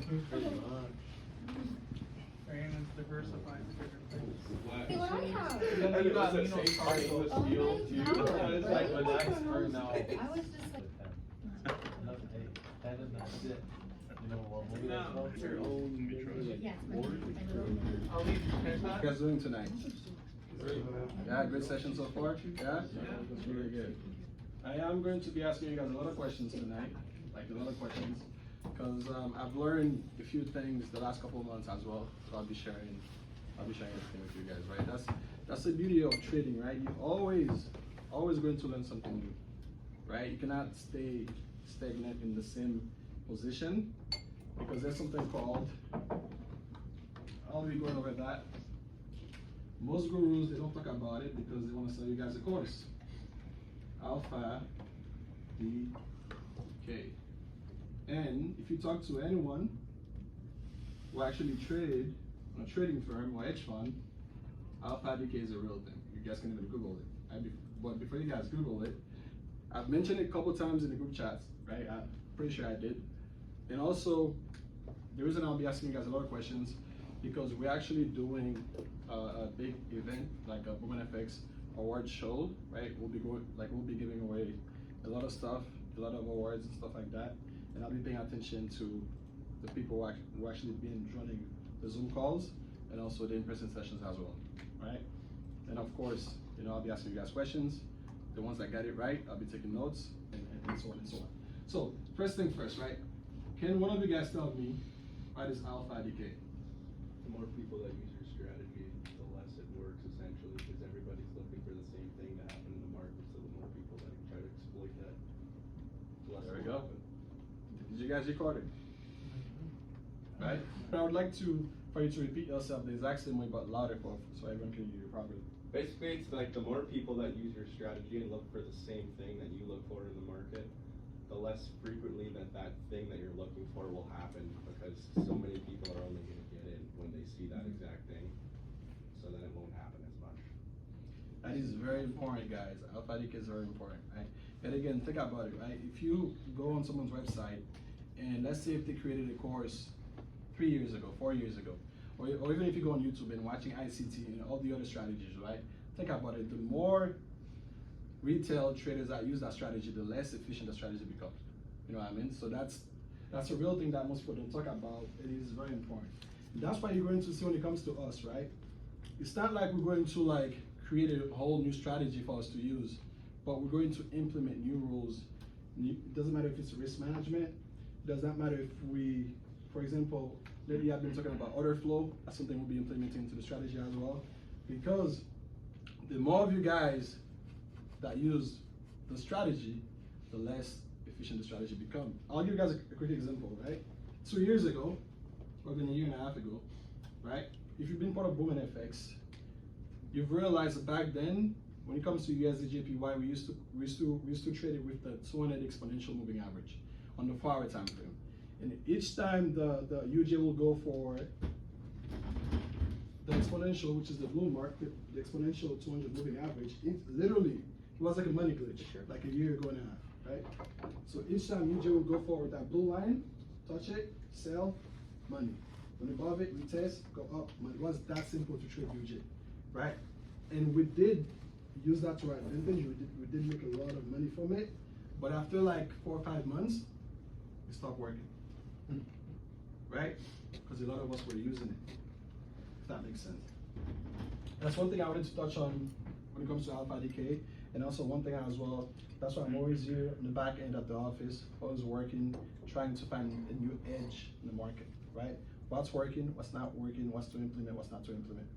Brain is diversifying to different things. Hey, what I have? Then you got Oh my God. It's like relax for now. I was just like, That is not it. You know what movie that's No, called? your own yes, my I'll leave you guys How that. you guys doing tonight? Yeah, great session so far? Yeah? That's really good. I am going to be asking you guys a lot of questions tonight, like a lot of questions, because I've learned a few things the last couple of months as well, so I'll be sharing everything with you guys, right? That's the beauty of trading, right? You always going to learn something new, right? You cannot stay stagnant in the same position, because there's something called, I'll be going over that. Most gurus, they don't talk about it because they want to sell you guys a course. Alpha, Decay. And if you talk to anyone who actually trade on a trading firm or hedge fund, Alpha Decay is a real thing. You guys can even Google it. But before you guys Google it, I've mentioned it a couple times in the group chats, right? I'm pretty sure I did. And also, the reason I'll be asking you guys a lot of questions, because we're actually doing a big event like a Women FX award show, right? We'll be giving away a lot of stuff, a lot of awards and stuff like that. And I'll be paying attention to the people who actually been joining the Zoom calls and also the in-person sessions as well, right? And of course, I'll be asking you guys questions. The ones that got it right, I'll be taking notes and so on and so on. So first thing first, right? Can one of you guys tell me why does Alpha Decay? The more people that use your strategy, the less it works essentially, because everybody's looking for the same thing to happen in the market. So the more people that try to exploit that, the less There we it will go. happen. Did you guys record it? Right? I would like for you to repeat yourself the exact same way but louder so everyone can hear you properly. Basically, it's like the more people that use your strategy and look for the same thing that you look for in the market, the less frequently that thing that you're looking for will happen, because so many people are only going to get in when they see that exact thing, so then it won't happen as much. That is very important, guys. Alpha Decay is very important, right? And again, think about it, right? If you go on someone's website and let's say if they created a course 3 years ago, 4 years ago, or even if you go on YouTube and watching ICT and all the other strategies, right? Think about it. The more retail traders that use that strategy, the less efficient the strategy becomes. You know what I mean? So that's a real thing that most people don't talk about. It is very important. And that's why you're going to see when it comes to us, right? It's not like we're going to like create a whole new strategy for us to use, but we're going to implement new rules. It doesn't matter if it's risk management. It does not matter if we, for example, lately I've been talking about order flow. That's something we'll be implementing into the strategy as well. Because the more of you guys that use the strategy, the less efficient the strategy becomes. I'll give you guys a quick example, right? 2 years ago, or even a year and a half ago, right? If you've been part of Women FX, you've realized that back then, when it comes to USD/JPY, we used to trade it with the 200 exponential moving average on the 4-hour time frame. And each time the UJ will go for the exponential, which is the blue mark, the exponential 200 moving average, it was like a money glitch, like a year ago and a half, right? So each time UJ will go forward that blue line, touch it, sell, money. When above it, retest, go up, money. It was that simple to trade UJ, right? And we did use that to our advantage. We did make a lot of money from it, but after like 4 or 5 months, it stopped working, right? Because a lot of us were using it. If that makes sense. That's one thing I wanted to touch on when it comes to Alpha Decay, and also one thing as well. That's why I'm always here in the back end at the office, always working, trying to find a new edge in the market, right? What's working, what's not working, what's to implement, what's not to implement,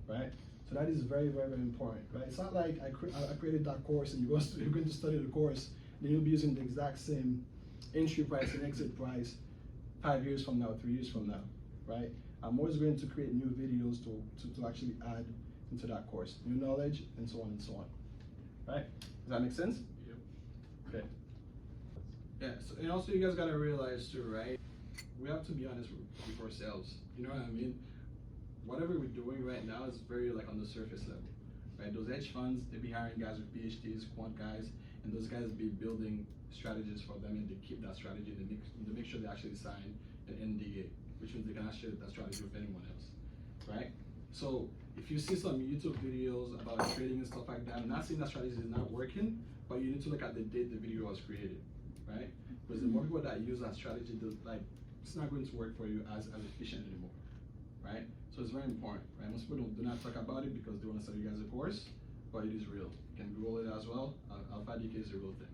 right? So that is very, very, very important, right? It's not like I created that course and you're going to study the course, then you'll be using the exact same entry price and exit price 5 years from now, 3 years from now, right? I'm always going to create new videos to actually add into that course, new knowledge and so on and so on, right? Does that make sense? Yep. Okay. Yeah, so, and also you guys gotta realize too, right? We have to be honest with ourselves, you know what I mean? Whatever we're doing right now is very like on the surface level, right? Those hedge funds, they be hiring guys with PhDs, quant guys, and those guys be building strategies for them, and they keep that strategy and they make sure they actually sign an NDA, which means they cannot share that strategy with anyone else, right? So if you see some YouTube videos about trading and stuff like that, I'm not saying that strategy is not working, but you need to look at the date the video was created, right? Because the more people that use that strategy, it's not going to work for you as efficient anymore, right? So it's very important, right? Most people do not talk about it because they want to sell you guys a course, but it is real. You can Google it as well. Alpha Decay is a real thing.